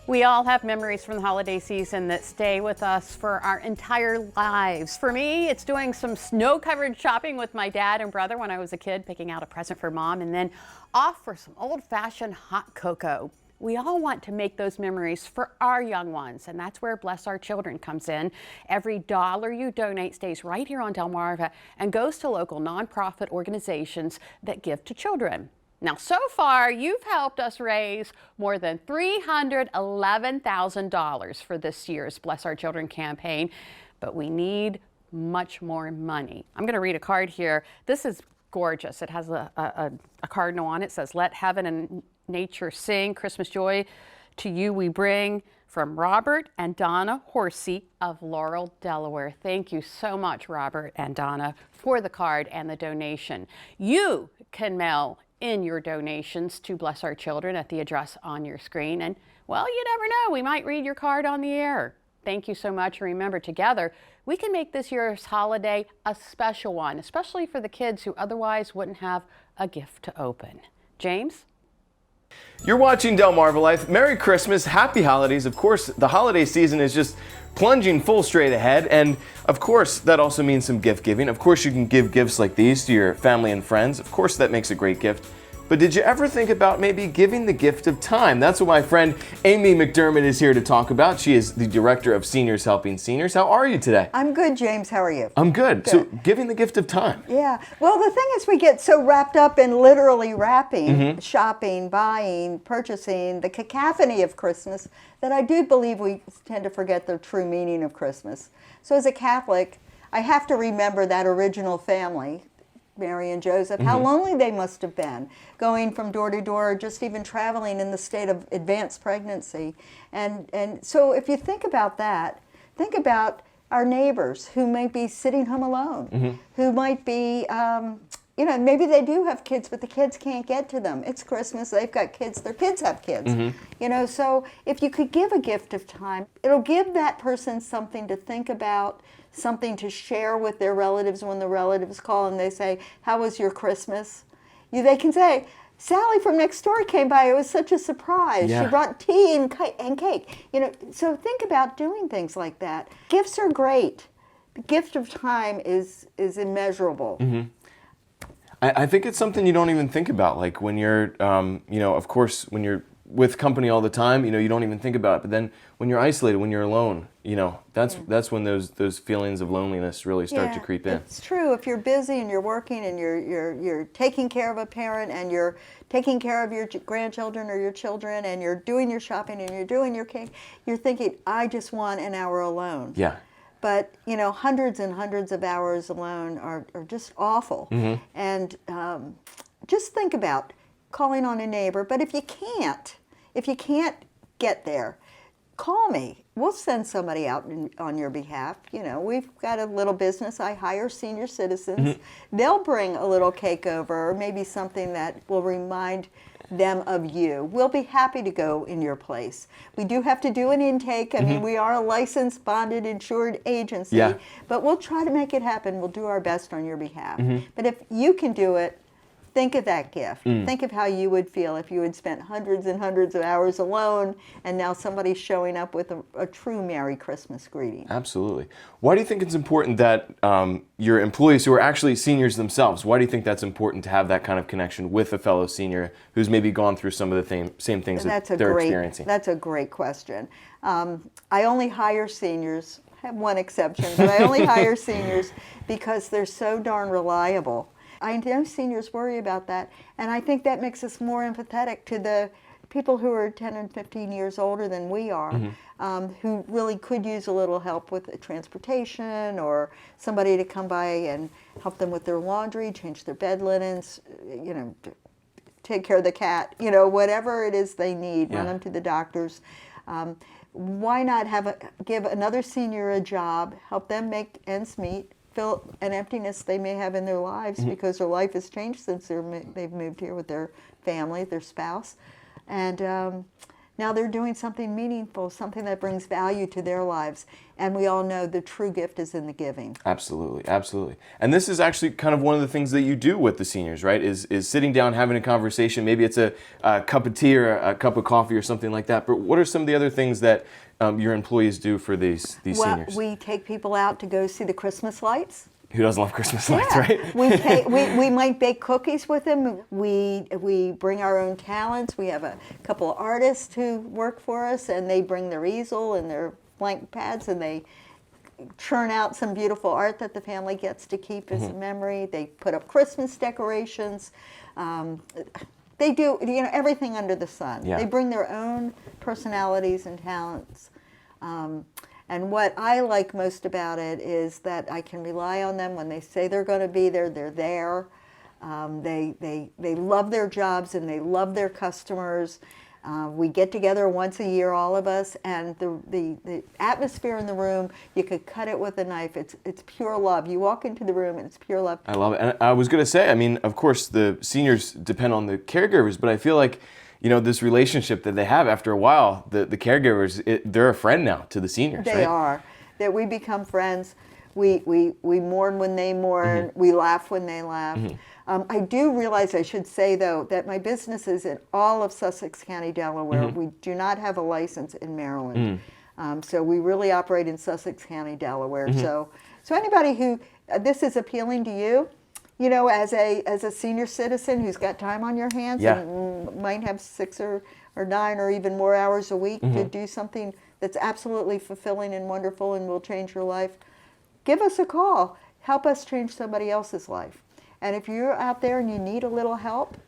We all have memories from the holiday season that stay with us for our entire lives. For me, it's doing some snow-covered shopping with my dad and brother when I was a kid, picking out a present for mom, and then off for some old-fashioned hot cocoa. We all want to make those memories for our young ones, and that's where Bless Our Children comes in. Every dollar you donate stays right here on Delmarva and goes to local nonprofit organizations that give to children. Now, so far, you've helped us raise more than $311,000 for this year's Bless Our Children campaign, but we need much more money. I'm going to read a card here. This is gorgeous. It has a cardinal on it. It says, "Let heaven and nature sing, Christmas joy to you we bring," from Robert and Donna Horsey of Laurel, Delaware. Thank you so much, Robert and Donna, for the card and the donation. You can mail in your donations to Bless Our Children at the address on your screen. And, well, you never know, we might read your card on the air. Thank you so much. Remember, together, we can make this year's holiday a special one, especially for the kids who otherwise wouldn't have a gift to open. James? You're watching DelmarvaLife. Merry Christmas, happy holidays. Of course, the holiday season is just plunging full straight ahead, and of course that also means some gift giving. Of course you can give gifts like these to your family and friends. Of course that makes a great gift. But did you ever think about maybe giving the gift of time? That's what my friend Amy McDermott is here to talk about. She is the Director of Seniors Helping Seniors. How are you today? I'm good, James. How are you? I'm good. So giving the gift of time. Yeah. Well, the thing is, we get so wrapped up in literally wrapping, shopping, buying, purchasing, the cacophony of Christmas, that I do believe we tend to forget the true meaning of Christmas. So as a Catholic, I have to remember that original family, Mary and Joseph, how lonely they must have been, going from door to door, just even traveling in the state of advanced pregnancy. And so if you think about that, think about our neighbors who might be sitting home alone, who might be, maybe they do have kids, but the kids can't get to them. It's Christmas, they've got kids, their kids have kids. So if you could give a gift of time, it'll give that person something to think about, something to share with their relatives when the relatives call and they say, "How was your Christmas?" They can say, "Sally from next door came by. It was such a surprise. Yeah. She brought tea and cake." So think about doing things like that. Gifts are great. The gift of time is immeasurable. I think it's something you don't even think about. Like when you're, of course, when you're with company all the time, you don't even think about it. But then when you're isolated, when you're alone, that's when those feelings of loneliness really start to creep in. It's true. If you're busy and you're working and you're taking care of a parent and you're taking care of your grandchildren or your children and you're doing your shopping and you're doing your cake, you're thinking, "I just want an hour alone." Yeah. But, hundreds and hundreds of hours alone are just awful. And just think about calling on a neighbor. But if you can't get there, call me. We'll send somebody out on your behalf. We've got a little business. I hire senior citizens. They'll bring a little cake over, or maybe something that will remind them of you. We'll be happy to go in your place. We do have to do an intake. I mean, we are a licensed, bonded, insured agency, but we'll try to make it happen. We'll do our best on your behalf. But if you can do it, think of that gift. Think of how you would feel if you had spent hundreds and hundreds of hours alone and now somebody's showing up with a true Merry Christmas greeting. Absolutely. Why do you think it's important that your employees who are actually seniors themselves, why do you think that's important to have that kind of connection with a fellow senior who's maybe gone through some of the same things that they're experiencing? That's a great question. I only hire seniors, I have one exception, but I only hire seniors because they're so darn reliable. I know seniors worry about that, and I think that makes us more empathetic to the people who are 10 and 15 years older than we are, who really could use a little help with transportation or somebody to come by and help them with their laundry, change their bed linens, take care of the cat, whatever it is they need, run them to the doctors. Why not give another senior a job, help them make ends meet, fill an emptiness they may have in their lives because their life has changed since they've moved here with their family, their spouse, and Now they're doing something meaningful, something that brings value to their lives. And we all know the true gift is in the giving. Absolutely, absolutely. And this is actually kind of one of the things that you do with the seniors, right? Is sitting down, having a conversation. Maybe it's a cup of tea or a cup of coffee or something like that. But what are some of the other things that your employees do for these seniors? Well, we take people out to go see the Christmas lights. Who doesn't love Christmas lights, Yeah. right? we might bake cookies with them. We bring our own talents. We have a couple of artists who work for us, and they bring their easel and their blank pads, and they churn out some beautiful art that the family gets to keep as a memory. They put up Christmas decorations. They do everything under the sun. Yeah. They bring their own personalities and talents. And what I like most about it is that I can rely on them when they say they're going to be there, they're there. They love their jobs and they love their customers. We get together once a year, all of us, and the atmosphere in the room, you could cut it with a knife. It's pure love. You walk into the room and it's pure love. I love it. And I was going to say, I mean, of course, the seniors depend on the caregivers, but I feel like, this relationship that they have after a while, the caregivers, they're a friend now to the seniors, They right? are. That we become friends. We mourn when they mourn. We laugh when they laugh. I do realize, I should say though, that my business is in all of Sussex County, Delaware. We do not have a license in Maryland. So we really operate in Sussex County, Delaware. So anybody who, this is appealing to you, as a senior citizen who's got time on your hands and might have 6 or 9 or even more hours a week to do something that's absolutely fulfilling and wonderful and will change your life, give us a call. Help us change somebody else's life. And if you're out there and you need a little help,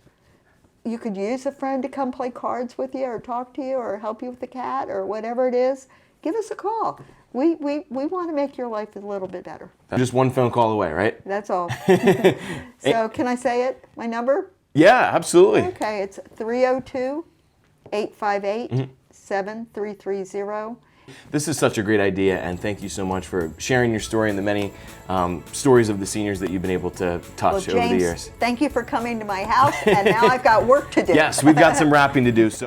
you could use a friend to come play cards with you or talk to you or help you with the cat or whatever it is, give us a call. We want to make your life a little bit better. Just one phone call away, right? That's all. So can I say it? My number? Yeah, absolutely. Okay, it's 302-858-7330. This is such a great idea, and thank you so much for sharing your story and the many stories of the seniors that you've been able to touch Well, over the James, years. thank you for coming to my house, and now I've got work to do. Yes, we've got some wrapping to do. So.